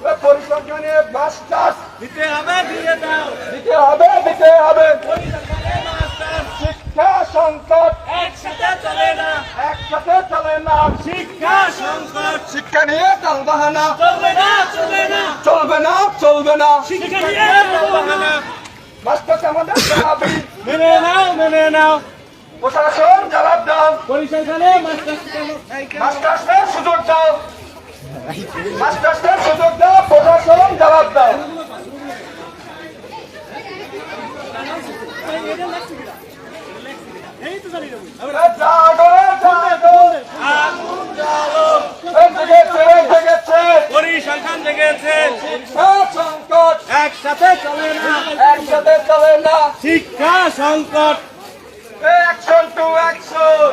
পরিসংখ্যানে masters দিতে হবে, দিয়ে দাও। দিতে হবে, দিতে হবে। পরিসংখ্যানে মাস্টার্স শিক্ষা সংকট একসাথে চলে না, একসাথে চলে না। শিক্ষা সংকট শিক্ষা নিয়ে টালবাহানা চলবে না, চলবে না, চলবে না, চলবে না। শিক্ষা নিয়ে চলবে না। মাস্টার্স আমাদের দাবি, মেনে নাও, মেনে নাও। প্রশাসন জবাব দাও। পরিসংখ্যানে মাস্টার্স মাস্টার্সের সুযোগ দাও, মাস্টার্সের সুযোগ দাও, প্রশাসন জবাব দাও। জাগো, জাগো, আগুন জ্বালো। জেগেছে, জেগেছে। পরিসংখ্যান জেগেছে, শিক্ষা সংকট একসাথে চলে না, একসাথে চলে না। শিক্ষা সংকট। Action to action.